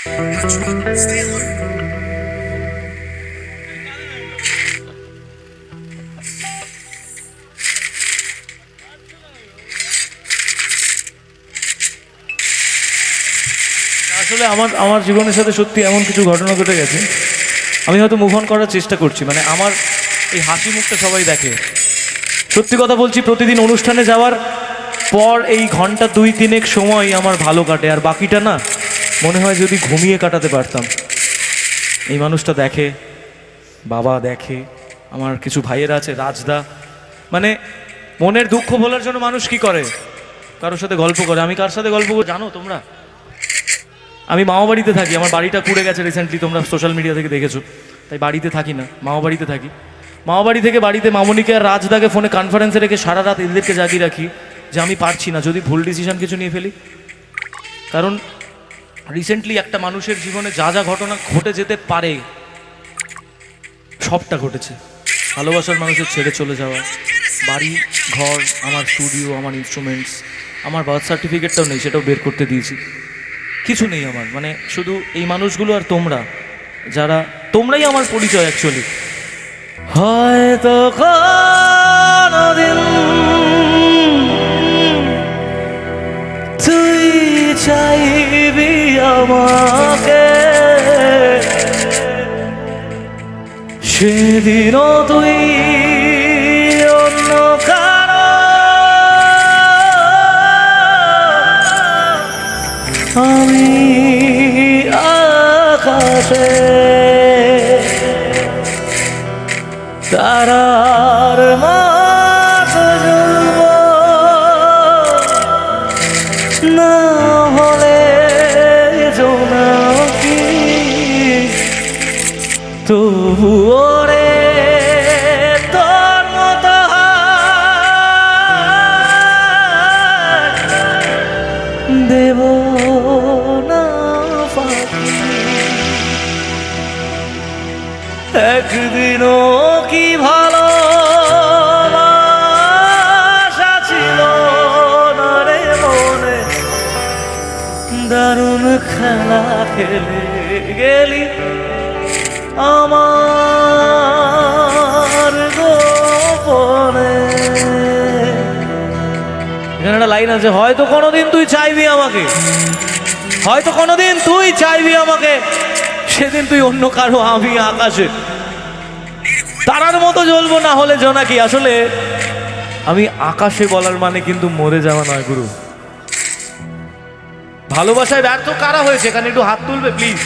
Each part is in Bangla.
আসলে আমার জীবনের সাথে সত্যি এমন কিছু ঘটনা ঘটে গেছে, আমি হয়তো মুভ অন করার চেষ্টা করছি। মানে আমার এই হাসি মুখটা সবাই দেখে, সত্যি কথা বলছি, প্রতিদিন অনুষ্ঠানে যাওয়ার পর এই ঘন্টা 2-3 সময় আমার ভালো কাটে, আর বাকিটা না মনে হয় যদি ঘুমিয়ে কাটাতে পারতাম। এই মানুষটা দেখে, বাবা দেখে, আমার কিছু ভাইয়েরা আছে, রাজদা, মানে মনের দুঃখ ভোলার জন্য মানুষ কি করে, কারোর সাথে গল্প করে। আমি কার সাথে গল্প করে জানো তোমরা? আমি মামা বাড়িতে থাকি, আমার বাড়িটা পুড়ে গেছে রিসেন্টলি, তোমরা সোশ্যাল মিডিয়া থেকে দেখেছো, তাই বাড়িতে থাকি না, মামা বাড়িতে থাকি। মামা বাড়ি থেকে বাড়িতে মামনিকে আর রাজদাকে ফোনে কনফারেন্সে রেখে সারা রাত এদেরকে জাগিয়ে রাখি যে আমি পারছি না, যদি ভুল ডিসিশন কিছু নিয়ে ফেলি। কারণ রিসেন্টলি একটা মানুষের জীবনে যা যা ঘটনা ঘটে যেতে পারে সবটা ঘটেছে। ভালোবাসার মানুষের ছেড়ে চলে যাওয়া, বাড়ি ঘর, আমার স্টুডিও, আমার ইনস্ট্রুমেন্টস, আমার বার্থ সার্টিফিকেটটাও নেই, সেটাও বের করতে দিয়েছি, কিছু নেই আমার। মানে শুধু এই মানুষগুলো আর তোমরাই আমার পরিচয় অ্যাকচুয়ালি। হয়তো কোনদিন তুই চাইবি আমাকে, সেদিনও তুই অন্য কারো, আমি আকাশে তারার মতো জ্বলব, না হলে জোনাকি তবুও রে তোর মতো দেব না ফাঁকি। একদিনও কি ভালোবাসা ছিল না রে মনে, দারুণ খেলা খেলে গেলি আমার গোপনে। এখানে একটা লাইন আছে, হয়তো কোনোদিন তুই চাইবি আমাকে, হয়তো কোনোদিন তুই চাইবি আমাকে, সেদিন তুই অন্য কারো, আমি আকাশে তারার মতো জ্বলবো, না হলে জোনাকি। আসলে আমি আকাশে বলার মানে কিন্তু মরে যাওয়া নয় গুরু। ভালোবাসায় ব্যর্থ কারা হয়েছে এখানে একটু হাত তুলবে প্লিজ?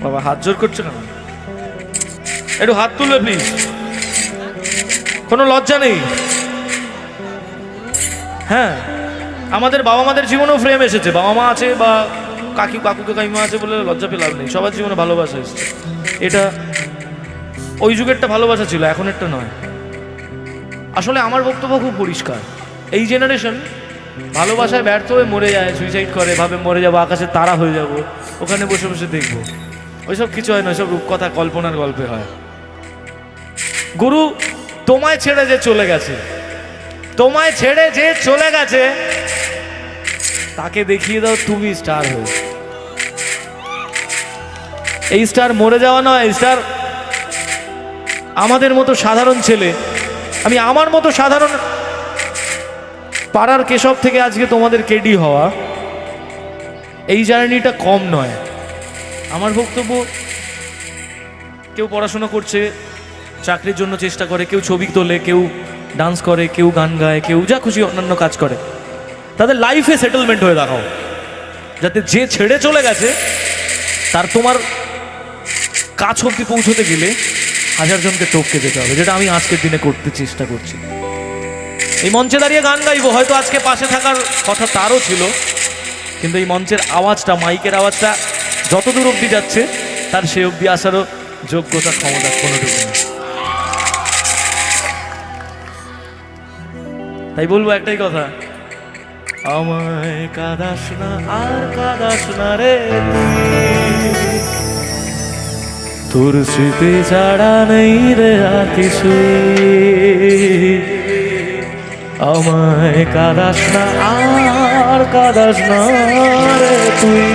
বাবা হাত জোর করছে না, একটু হাত তুলবে প্লিজ, কোনো লজ্জা নেই। হ্যাঁ, আমাদের বাবা মাদের জীবনেও ফ্রেম এসেছে, বাবা মা আছে বা কাকু কাকিমা আছে বলে লজ্জা পেয়ে লাভ নেই, সবার জীবনে ভালোবাসা এসেছে। এটা ওই যুগেরটা ভালোবাসা ছিল, এখনেরটা নয়। আসলে আমার বক্তব্য খুব পরিষ্কার, এই জেনারেশন ভালোবাসায় ব্যর্থ হয়ে মরে যায়, সুইসাইড করে, ভাবে মরে যাবো, আকাশে তারা হয়ে যাব, ওখানে বসে বসে দেখবো। ওইসব কিছু হয় না, ওইসব রূপকথা কল্পনার গল্পে হয়। গুরু তোমায় ছেড়ে যে চলে গেছে, তোমায় ছেড়ে যে চলে গেছে, তাকে দেখিয়ে দাও তুমি স্টার হয়ে। এই স্টার মরে যাওয়া নয়, স্টার আমাদের মতো সাধারণ ছেলে, আমি আমার মতো সাধারণ পাড়ার কেশব থেকে আজকে তোমাদের কেডি হওয়া, এই জার্নিটা কম নয়। আমার বক্তব্য, কেউ পড়াশোনা করছে, চাকরির জন্য চেষ্টা করে, কেউ ছবি তোলে, কেউ ডান্স করে, কেউ গান গায়, কেউ যা খুশি অন্যান্য কাজ করে, তাদের লাইফে সেটেলমেন্ট হয়ে দেখাও, যাতে যে ছেড়ে চলে গেছে তার তোমার কাছ অব্দি পৌঁছতে গেলে 1000 জনকে টপকে যেতে হবে, যেটা আমি আজকের দিনে করতে চেষ্টা করছি। এই মঞ্চে দাঁড়িয়ে গান গাইবো, হয়তো আজকে পাশে থাকার কথা তারও ছিল, কিন্তু এই মঞ্চের আওয়াজটা, মাইকের আওয়াজটা যতদূর অব্দি যাচ্ছে তার সে অব্দি আসারও যোগ্যতা, ক্ষমতা কোনোটুকু নেই। তাই বলবো একটাই কথা, আমায় কাঁদাস না আর কাঁদাস না রে, তোর স্মৃতি ছাড়া নেই রে আর কিছু, আমায় কাঁদাস না আর আর কাঁদাস না রে তুই,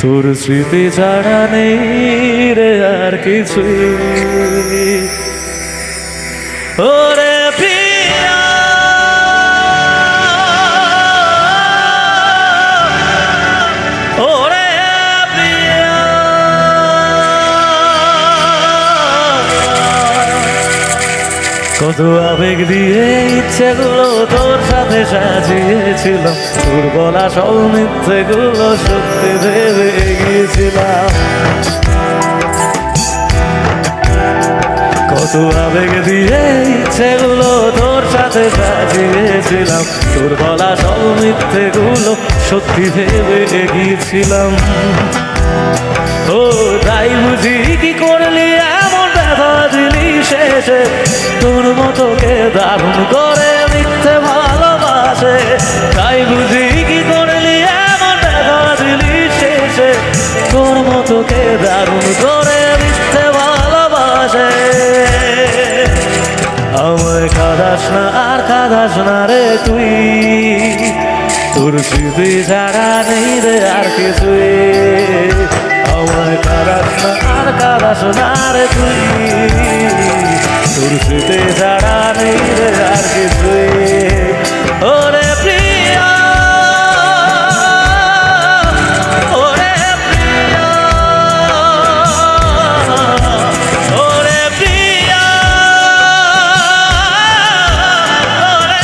তোর স্মৃতি ছাড়া নেই রে আর কিছুই। ওরে প্রিয়া ওরে প্রিয়া, কত আবেগ দিয়ে ইচ্ছেগুলো তোর সাথে সাজিয়েছিলাম, তোর বলা সব মিথ্যেগুলো সত্যি ভেবে গিয়েছিলাম। কত আবেগ দিয়ে ইচ্ছেগুলো তোর সাথে সাজিয়েছিলাম, তোর বলা সব মিথ্যেগুলো সত্যি ভেবে গিয়েছিলাম। ও তাই বুঝি কি করলি এমন ব্যথা দিলি শেষে, তোর মতো কে দারুণ করে মিথ্যে ভালোবাসে। তাই বুঝি কি করলি এমন ব্যথা দিলি শেষে, তোর মতো কে দারুণ করে মিথ্যে ভালোবাসে। আমায় কাঁদাস না আর কাঁদাস না রে তুই, তোর স্মৃতি ছাড়া নেই রে আর কিছুই। আমায় কাঁদাস না আর কাঁদাস না রে তুই, তোর স্মৃতি ছাড়া নেই রে আর কিছুই। ওরে প্রিয়া ওরে প্রিয়া ওরে প্রিয়া ওরে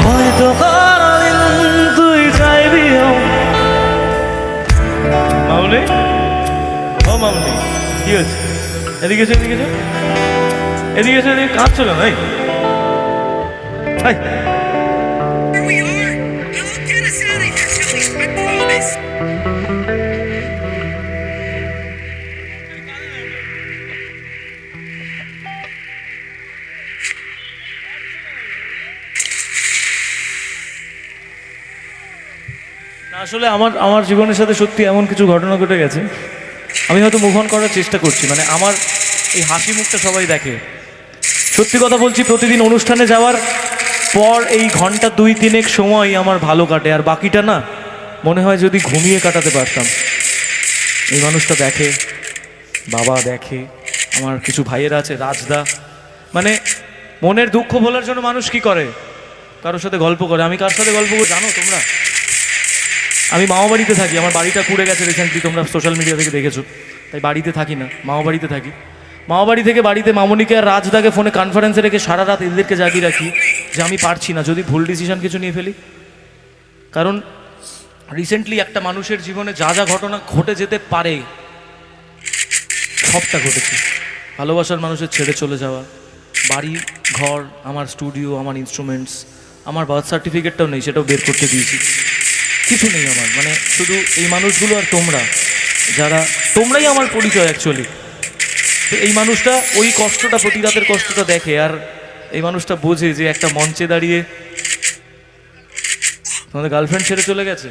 হয়তো কোনদিন তুই চাইবি। মামনি ও মামনি, কি হচ্ছে? এদিকে এসো এদিকে এসো এদিকে এসো, এদিকে কাঁদছো কেন? এই Here we are. I'll get us out of here, Joey. I promise. না, আসলে আমার আমার জীবনের সাথে সত্যি এমন কিছু ঘটনা ঘটে গেছে, আমি হয়তো মুভ অন করার চেষ্টা করছি। মানে আমার এই হাসি মুখটা সবাই দেখে। সত্যি কথা বলছি, প্রতিদিন অনুষ্ঠানে যাওয়ার পর এই ঘন্টা 2-3 সময় আমার ভালো কাটে, আর বাকিটা না মনে হয় যদি ঘুমিয়ে কাটাতে পারতাম। এই মানুষটা দেখে, বাবা দেখে, আমার কিছু ভাইয়েরা আছে, রাজদা, মানে মনের দুঃখ বলার জন্য মানুষ কি করে, কারোর সাথে গল্প করে। আমি কার সাথে গল্প করি জানো তোমরা? আমি মামাবাড়িতে থাকি, আমার বাড়িটা পুড়ে গেছে রিসেন্টলি, তোমরা সোশ্যাল মিডিয়া থেকে দেখেছো। তাই বাড়িতে থাকি না, মামাবাড়িতে থাকি। মামাবাড়ি থেকে বাড়িতে মামনিকে আর রাজদাকে ফোনে কনফারেন্সে রেখে সারা রাত এদেরকে জাগিয়ে রাখি যে আমি পারছি না, যদি ভুল ডিসিশন কিছু নিয়ে ফেলি। কারণ রিসেন্টলি একটা মানুষের জীবনে যা যা ঘটনা ঘটে যেতে পারে সবটা ঘটেছে। ভালোবাসার মানুষের ছেড়ে চলে যাওয়া, বাড়ি ঘর, আমার স্টুডিও, আমার ইনস্ট্রুমেন্টস, আমার বার্থ সার্টিফিকেটটাও নেই, সেটাও বের করতে দিয়েছি। কিছু নেই আমার, মানে শুধু এই মানুষগুলো আর তোমরা, যারা তোমরাই আমার পরিচয় অ্যাকচুয়ালি। তো এই মানুষটা ওই কষ্টটা, প্রতি রাতের কষ্টটা দেখে, আর এই মানুষটা বোঝে যে একটা মঞ্চে দাঁড়িয়ে তোমাদের গার্লফ্রেন্ড ছেড়ে চলে গেছে।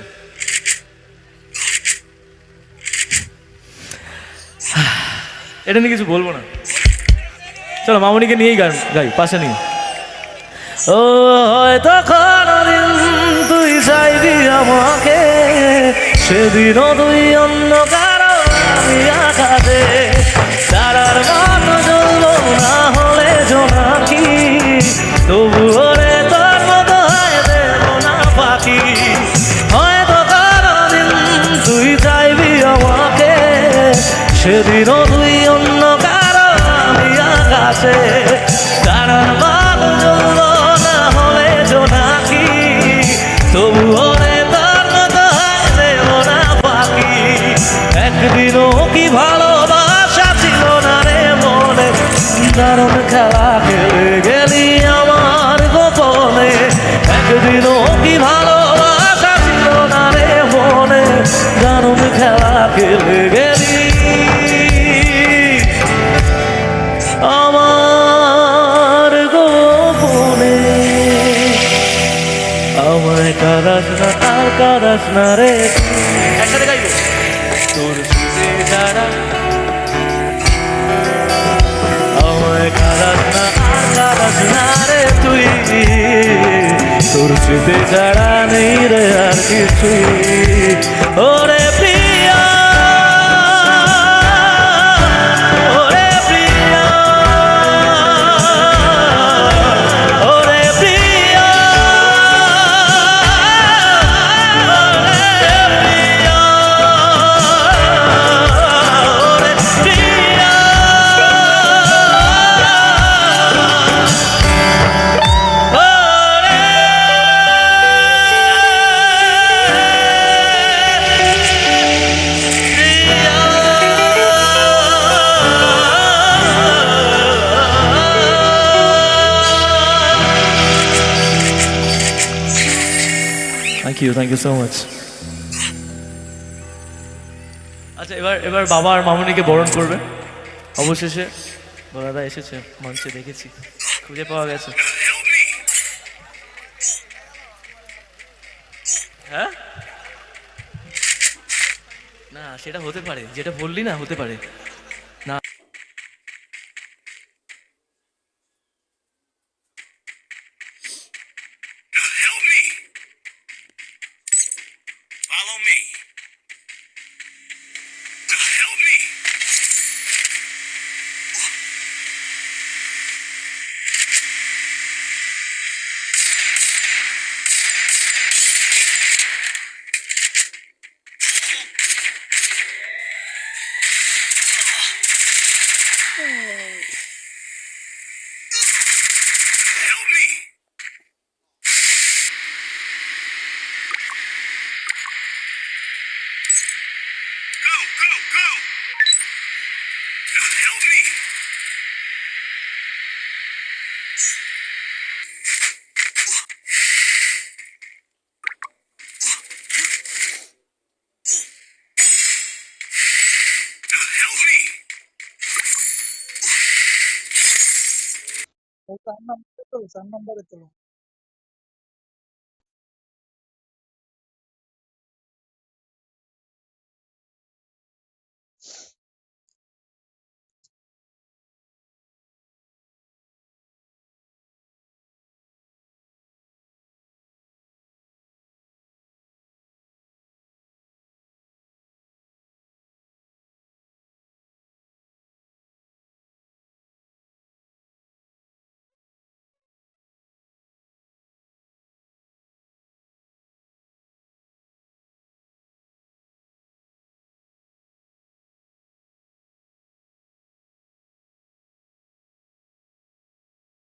এটা নিয়ে কিছু বলবো না, চলো মামনিকে নিয়েই গান গাই, পাশে নিয়ে। ও হয়তো কোনদিন তুই চাইবি আমাকে, সেদিনও তুই অন্য কারো আমি আকাশে, তারার মতো জ্বলবো না হলে জোনাকি, তবুও রে তোর মতো হয় দেব না পাখি। হয়তো কোনদিন তুই চাইবি আমাকে, সেদিনও তুই অন্য কারো আমি আকাশে, তারার মতো জ্বলবো না হলে জোনাকি, তবুও রে তোর মতো হয় দেব না পাখি। কোনোদিনও কি ভালোবাসা ছিল না রে মনে, দারুণ খেলা খেলে গেলি আমার গোপনে। আমায় কাঁদাস না আর কাঁদাস না রে, একসাথে গাইব। তোর সুরে ছাড়া আমায় কাঁদাস না আর কাঁদাস না রে তুই, তোর স্মৃতি ছাড়া নেই রে আর কিছুই। ওরে প্রিয়া, ওরে প্রিয়া, ওরে প্রিয়া, ওরে প্রিয়া, ওরে প্রিয়া। Thank you so much. আচ্ছা, এবার বাবা আর মামুনিকে বরণ করবে। অবশেষে দাদা এসেছে মঞ্চে, দেখেছি খুঁজে পাওয়া গেছে। হ্যাঁ, না সেটা হতে পারে, যেটা বললি না হতে পারে না। Help me! Follow me! Help me! Help me! Go, go, go! Help me! Help me! ও ৪ নম্বরে তো ৪ নম্বরে তো